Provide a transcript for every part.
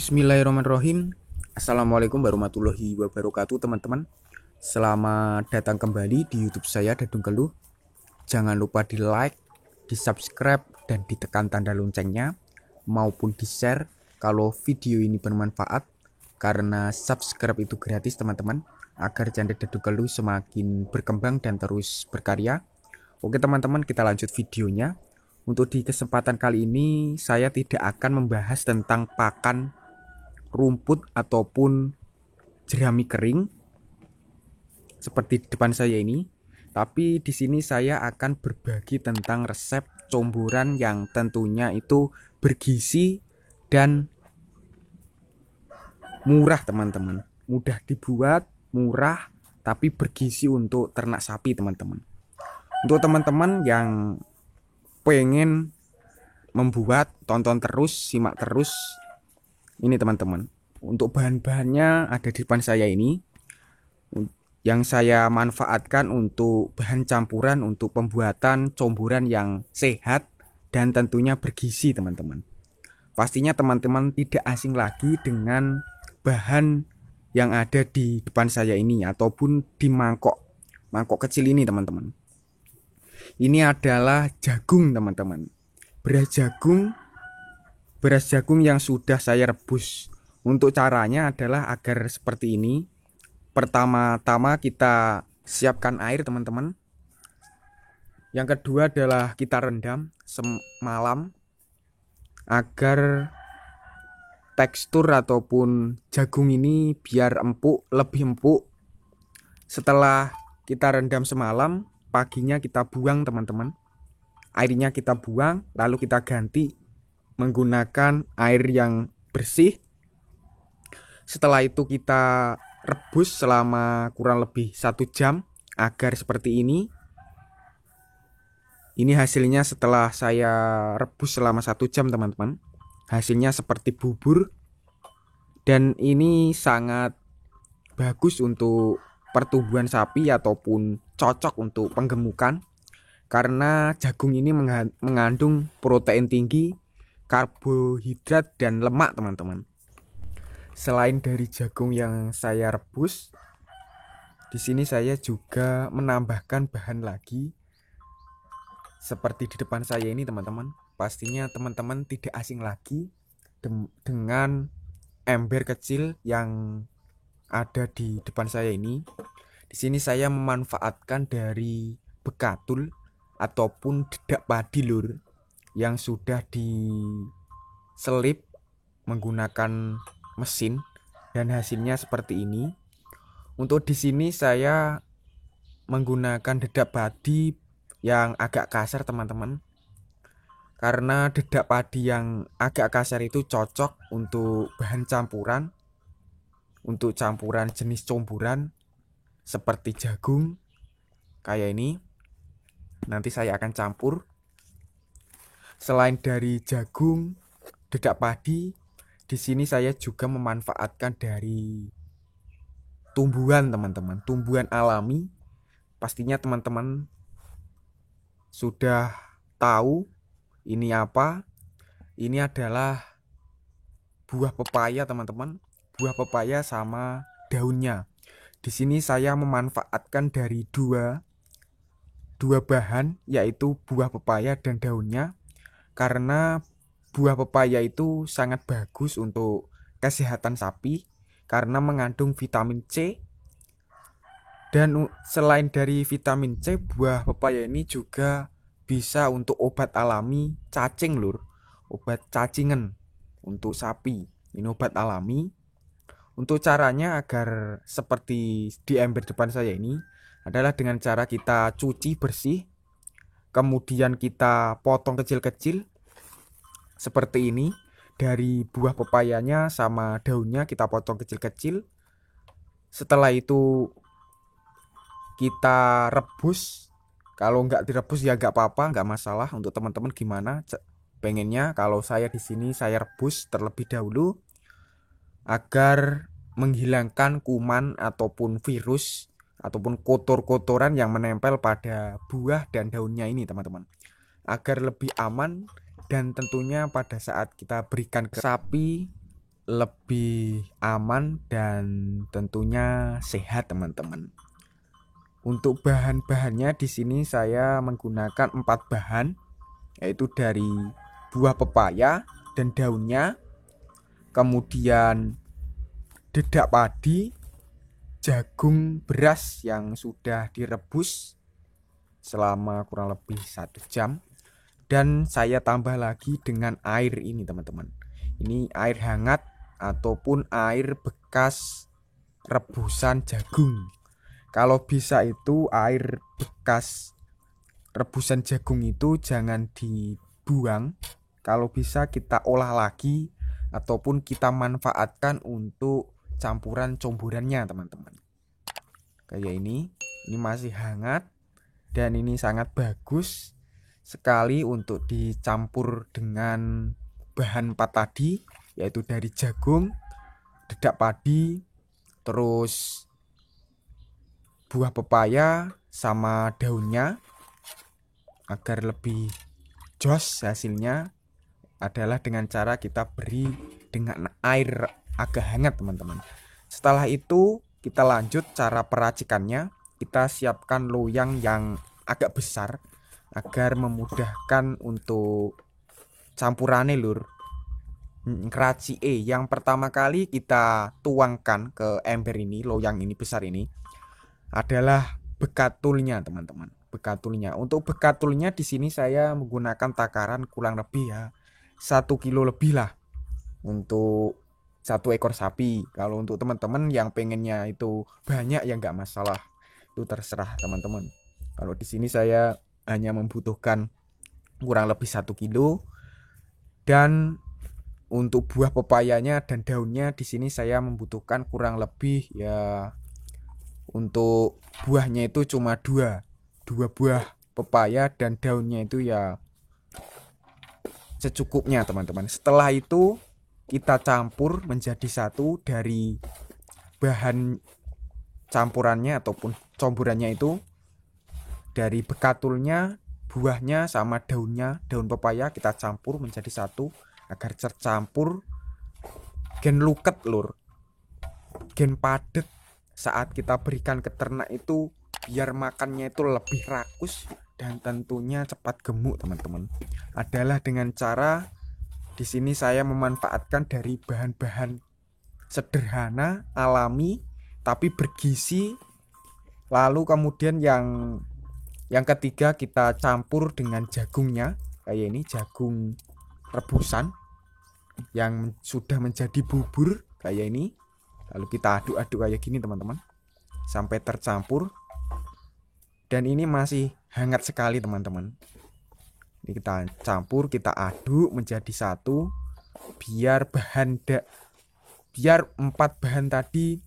Bismillahirrahmanirrahim. Assalamualaikum warahmatullahi wabarakatuh, teman-teman. Selamat datang kembali di YouTube saya, Dadung Keluh. Jangan lupa di like, di subscribe, dan ditekan tanda loncengnya, maupun di share kalau video ini bermanfaat. Karena subscribe itu gratis, teman-teman, agar channel Dadung Keluh semakin berkembang dan terus berkarya. Oke, teman-teman, kita lanjut videonya. Untuk di kesempatan kali ini saya tidak akan membahas tentang pakan rumput ataupun jerami kering seperti di depan saya ini, tapi di sini saya akan berbagi tentang resep comburan yang tentunya itu bergizi dan murah, teman-teman. Mudah dibuat, murah, tapi bergizi untuk ternak sapi, teman-teman. Untuk teman-teman yang pengen membuat, tonton terus, simak terus. Ini, teman-teman. Untuk bahan-bahannya ada di depan saya ini, yang saya manfaatkan untuk bahan campuran untuk pembuatan comburan yang sehat dan tentunya bergizi, teman-teman. Pastinya teman-teman tidak asing lagi dengan bahan yang ada di depan saya ini ataupun di mangkok kecil ini, teman-teman. Ini adalah jagung, teman-teman. Beras jagung yang sudah saya rebus. Untuk caranya adalah agar seperti ini. Pertama-tama kita siapkan air, teman-teman. Yang kedua adalah kita rendam semalam agar tekstur ataupun jagung ini biar empuk, lebih empuk. Setelah kita rendam semalam, paginya kita buang, teman-teman. Airnya kita buang, lalu kita ganti menggunakan air yang bersih. Setelah itu kita rebus selama kurang lebih 1 jam agar seperti ini. Ini hasilnya setelah saya rebus selama 1 jam, teman-teman. Hasilnya seperti bubur. Dan ini sangat bagus untuk pertumbuhan sapi ataupun cocok untuk penggemukan. Karena jagung ini mengandung protein tinggi, karbohidrat, dan lemak, teman-teman. Selain dari jagung yang saya rebus, di sini saya juga menambahkan bahan lagi seperti di depan saya ini, teman-teman. Pastinya teman-teman tidak asing lagi dengan ember kecil yang ada di depan saya ini. Di sini saya memanfaatkan dari bekatul ataupun dedak padi, lur, yang sudah diselip menggunakan mesin dan hasilnya seperti ini. Untuk di sini saya menggunakan dedak padi yang agak kasar, teman-teman. Karena dedak padi yang agak kasar itu cocok untuk bahan campuran, untuk campuran jenis comburan seperti jagung kayak ini. Nanti saya akan campur. Selain dari jagung, dedak padi, di sini saya juga memanfaatkan dari tumbuhan, teman-teman. Tumbuhan alami. Pastinya teman-teman sudah tahu ini apa. Ini adalah buah pepaya, teman-teman. Buah pepaya sama daunnya. Di sini saya memanfaatkan dari dua bahan, yaitu buah pepaya dan daunnya. Karena buah pepaya itu sangat bagus untuk kesehatan sapi karena mengandung vitamin C. Dan selain dari vitamin C, buah pepaya ini juga bisa untuk obat alami cacing, lur. Obat cacingan untuk sapi. Ini obat alami. Untuk caranya agar seperti di ember depan saya ini adalah dengan cara kita cuci bersih, kemudian kita potong kecil-kecil seperti ini. Dari buah pepayanya sama daunnya kita potong kecil-kecil. Setelah itu kita rebus. Kalau nggak direbus ya nggak apa-apa, nggak masalah. Untuk teman-teman gimana pengennya. Kalau saya di sini saya rebus terlebih dahulu agar menghilangkan kuman ataupun virus ataupun kotor-kotoran yang menempel pada buah dan daunnya ini, teman-teman. Agar lebih aman dan tentunya pada saat kita berikan ke sapi lebih aman dan tentunya sehat teman-teman. Untuk bahan-bahannya di sini saya menggunakan 4 bahan, yaitu dari buah pepaya dan daunnya, kemudian dedak padi, jagung beras yang sudah direbus selama kurang lebih 1 jam, dan saya tambah lagi dengan air ini teman-teman. Ini air hangat ataupun air bekas rebusan jagung. Kalau bisa itu air bekas rebusan jagung itu jangan dibuang. Kalau bisa kita olah lagi ataupun kita manfaatkan untuk campuran comburannya teman-teman. Kayak ini masih hangat dan ini sangat bagus sekali untuk dicampur dengan bahan 4 tadi, yaitu dari jagung, dedak padi, terus buah pepaya sama daunnya. Agar lebih jos hasilnya adalah dengan cara kita beri dengan air agak hangat teman-teman. Setelah itu kita lanjut cara peracikannya. Kita siapkan loyang yang agak besar agar memudahkan untuk campurannya lur. Yang pertama kali kita tuangkan ke ember ini, loyang ini besar ini adalah bekatulnya teman-teman. Bekatulnya. Untuk bekatulnya di sini saya menggunakan takaran kurang lebih 1 kilo lebih lah untuk 1 ekor sapi. Kalau untuk teman-teman yang pengennya itu banyak ya nggak masalah. Itu terserah teman-teman. Kalau di sini saya hanya membutuhkan kurang lebih 1 kilo. Dan untuk buah pepayanya dan daunnya di sini saya membutuhkan kurang lebih untuk buahnya itu cuma 2 buah pepaya dan daunnya itu secukupnya teman-teman. Setelah itu kita campur menjadi satu dari bahan campurannya ataupun comburannya itu, dari bekatulnya, buahnya sama daunnya, daun pepaya kita campur menjadi satu agar tercampur gen luket lur, gen padet saat kita berikan ke ternak itu, biar makannya itu lebih rakus dan tentunya cepat gemuk teman-teman. Adalah dengan cara di sini saya memanfaatkan dari bahan-bahan sederhana, alami tapi bergizi. Lalu kemudian yang ketiga kita campur dengan jagungnya, kayak ini jagung rebusan yang sudah menjadi bubur kayak ini. Lalu kita aduk-aduk kayak gini teman-teman sampai tercampur. Dan ini masih hangat sekali teman-teman. Ini kita campur, kita aduk menjadi satu biar 4 bahan tadi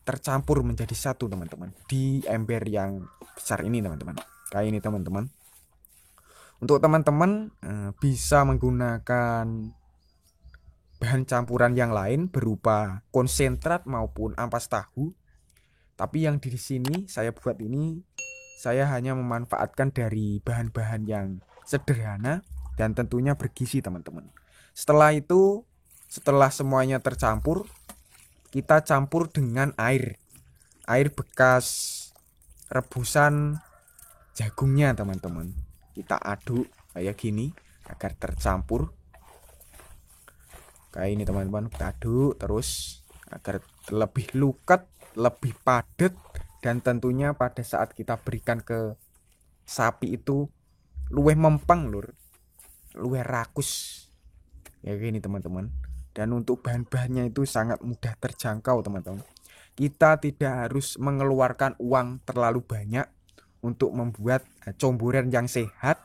tercampur menjadi satu teman-teman di ember yang besar ini teman-teman. Kayak ini teman-teman. Untuk teman-teman bisa menggunakan bahan campuran yang lain berupa konsentrat maupun ampas tahu. Tapi yang di sini saya buat ini, saya hanya memanfaatkan dari bahan-bahan yang sederhana dan tentunya bergizi teman-teman. Setelah itu, setelah semuanya tercampur, kita campur dengan air bekas rebusan jagungnya teman-teman. Kita aduk kayak gini agar tercampur kayak ini teman-teman. Kita aduk terus agar lebih luket, lebih padat, dan tentunya pada saat kita berikan ke sapi itu luwih mempeng lur, luwih rakus ya gini teman-teman. Dan untuk bahan-bahannya itu sangat mudah terjangkau teman-teman. Kita tidak harus mengeluarkan uang terlalu banyak untuk membuat comburan yang sehat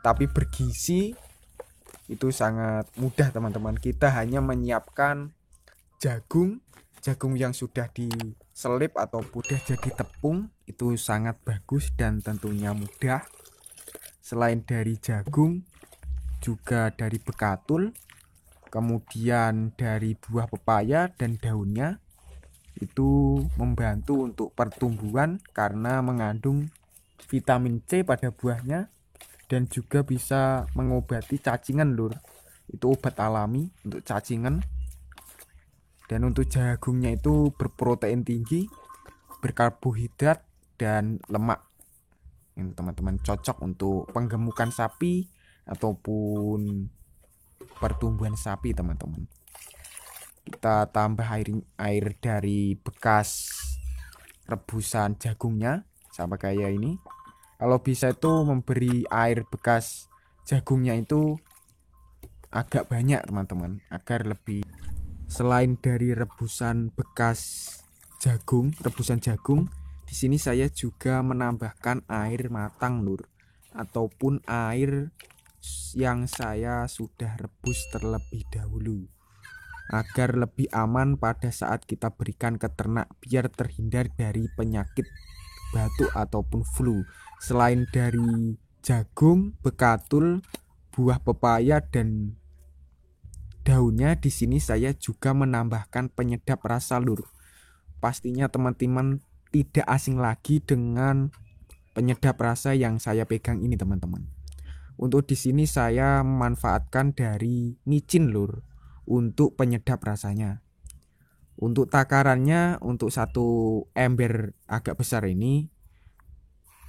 tapi bergizi. Itu sangat mudah teman-teman. Kita hanya menyiapkan jagung yang sudah diselip atau sudah jadi tepung, itu sangat bagus dan tentunya mudah. Selain dari jagung, juga dari bekatul, kemudian dari buah pepaya dan daunnya, itu membantu untuk pertumbuhan karena mengandung vitamin C pada buahnya dan juga bisa mengobati cacingan lur. Itu obat alami untuk cacingan. Dan untuk jagungnya itu berprotein tinggi, berkarbohidrat dan lemak. Ini teman-teman cocok untuk penggemukan sapi ataupun pertumbuhan sapi teman-teman. Kita tambah air dari bekas rebusan jagungnya sama kayak ini. Kalau bisa itu memberi air bekas jagungnya itu agak banyak teman-teman, agar lebih. Selain dari rebusan bekas rebusan jagung, di sini saya juga menambahkan air matang lur, ataupun air yang saya sudah rebus terlebih dahulu, agar lebih aman pada saat kita berikan ke ternak, biar terhindar dari penyakit batuk ataupun flu. Selain dari jagung, bekatul, buah pepaya dan daunnya, di sini saya juga menambahkan penyedap rasa lur. Pastinya teman-teman tidak asing lagi dengan penyedap rasa yang saya pegang ini teman-teman. Untuk di sini saya memanfaatkan dari micin lur untuk penyedap rasanya. Untuk takarannya, untuk satu ember agak besar ini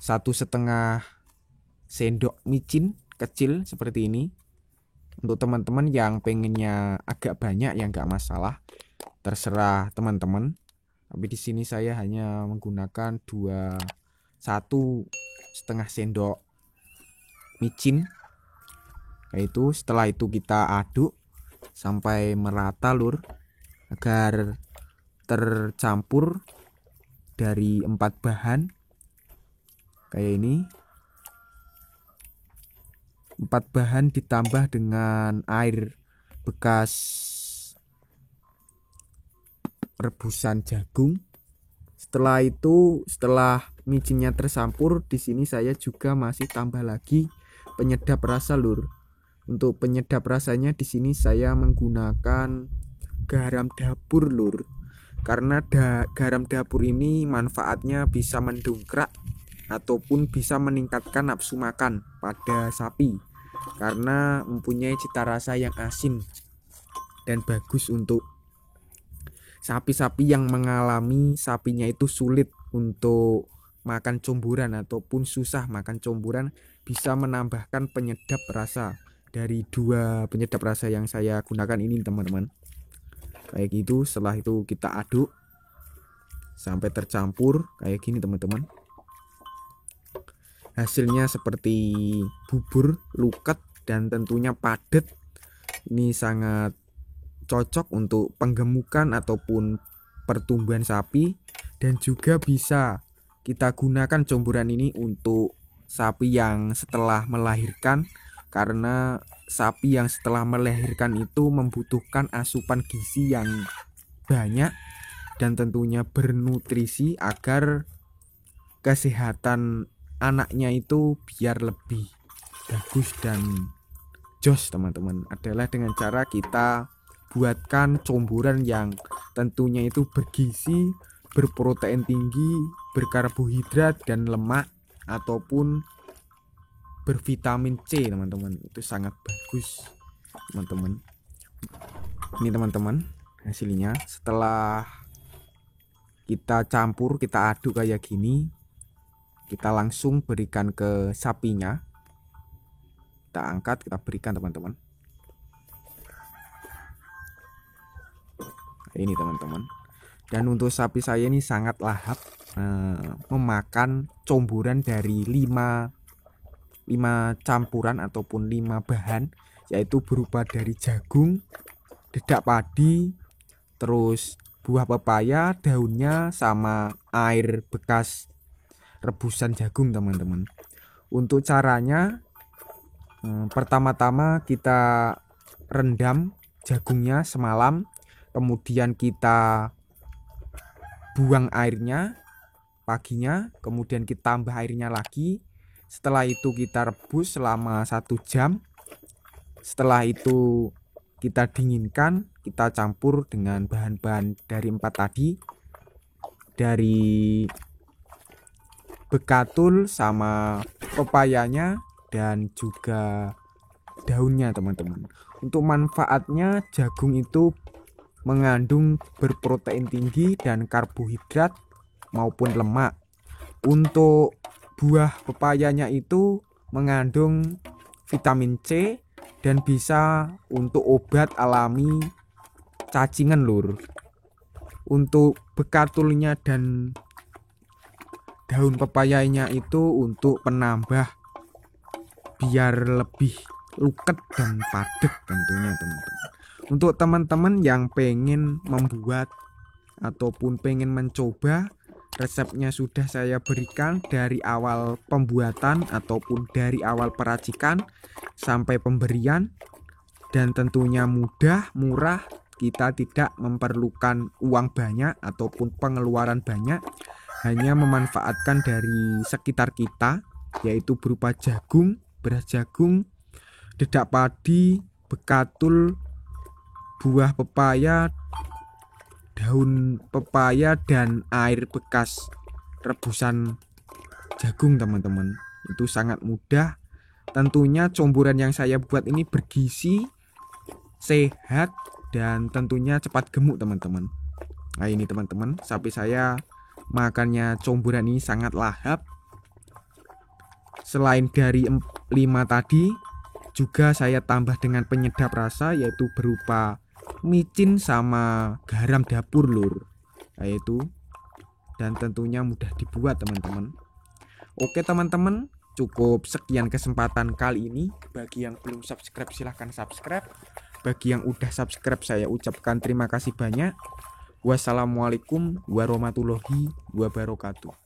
1,5 sendok micin kecil seperti ini. Untuk teman-teman yang pengennya agak banyak ya nggak masalah, terserah teman-teman. Tapi di sini saya hanya menggunakan 1,5 sendok micin. Yaitu setelah itu kita aduk sampai merata lur, agar tercampur dari 4 bahan kayak ini. 4 bahan ditambah dengan air bekas rebusan jagung. Setelah micinnya tercampur, di sini saya juga masih tambah lagi penyedap rasa lur. Untuk penyedap rasanya di sini saya menggunakan garam dapur lur. Karena garam dapur ini manfaatnya bisa mendongkrak ataupun bisa meningkatkan nafsu makan pada sapi, karena mempunyai cita rasa yang asin dan bagus untuk sapi-sapi yang mengalami sapinya itu sulit untuk makan comburan ataupun susah makan comburan. Bisa menambahkan penyedap rasa dari 2 penyedap rasa yang saya gunakan ini teman-teman. Kayak gitu. Setelah itu kita aduk sampai tercampur kayak gini teman-teman. Hasilnya seperti bubur luket dan tentunya padat. Ini sangat cocok untuk penggemukan ataupun pertumbuhan sapi, dan juga bisa kita gunakan comburan ini untuk sapi yang setelah melahirkan, karena sapi yang setelah melahirkan itu membutuhkan asupan gizi yang banyak dan tentunya bernutrisi agar kesehatan anaknya itu biar lebih bagus dan jos teman-teman, adalah dengan cara kita buatkan comburan yang tentunya itu bergizi, berprotein tinggi, berkarbohidrat dan lemak ataupun bervitamin C teman-teman. Itu sangat bagus teman-teman. Ini teman-teman hasilnya setelah kita campur, kita aduk kayak gini. Kita langsung berikan ke sapinya. Kita angkat, kita berikan teman-teman. Ini teman-teman. Dan untuk sapi saya ini sangat lahap, memakan comburan dari 5 campuran ataupun 5 bahan, yaitu berupa dari jagung, dedak padi, terus buah pepaya, daunnya, sama air bekas rebusan jagung teman-teman. Untuk caranya, pertama-tama kita rendam jagungnya semalam, kemudian kita buang airnya paginya, kemudian kita tambah airnya lagi. Setelah itu kita rebus selama 1 jam. Setelah itu kita dinginkan, kita campur dengan bahan-bahan dari 4 tadi, dari bekatul sama pepayanya dan juga daunnya teman-teman. Untuk manfaatnya, jagung itu mengandung berprotein tinggi dan karbohidrat maupun lemak. Untuk buah pepayanya itu mengandung vitamin C dan bisa untuk obat alami cacingan lur. Untuk bekatulnya dan daun pepayanya itu untuk penambah biar lebih luket dan padat tentunya teman-teman. Untuk teman-teman yang pengen membuat ataupun pengen mencoba, resepnya sudah saya berikan dari awal pembuatan ataupun dari awal peracikan sampai pemberian, dan tentunya mudah, murah. Kita tidak memerlukan uang banyak ataupun pengeluaran banyak, hanya memanfaatkan dari sekitar kita, yaitu berupa jagung, beras jagung, dedak padi, bekatul, buah pepaya, daun pepaya, dan air bekas rebusan jagung teman-teman. Itu sangat mudah. Tentunya comburan yang saya buat ini bergizi, sehat, dan tentunya cepat gemuk teman-teman. Nah ini teman-teman, sapi saya makannya comburan ini sangat lahap. Selain dari 5 tadi, juga saya tambah dengan penyedap rasa, yaitu berupa micin sama garam dapur lur. Nah itu, dan tentunya mudah dibuat teman-teman. Oke teman-teman, cukup sekian kesempatan kali ini. Bagi yang belum subscribe silahkan subscribe. Bagi yang udah subscribe saya ucapkan terima kasih banyak. Wassalamualaikum warahmatullahi wabarakatuh.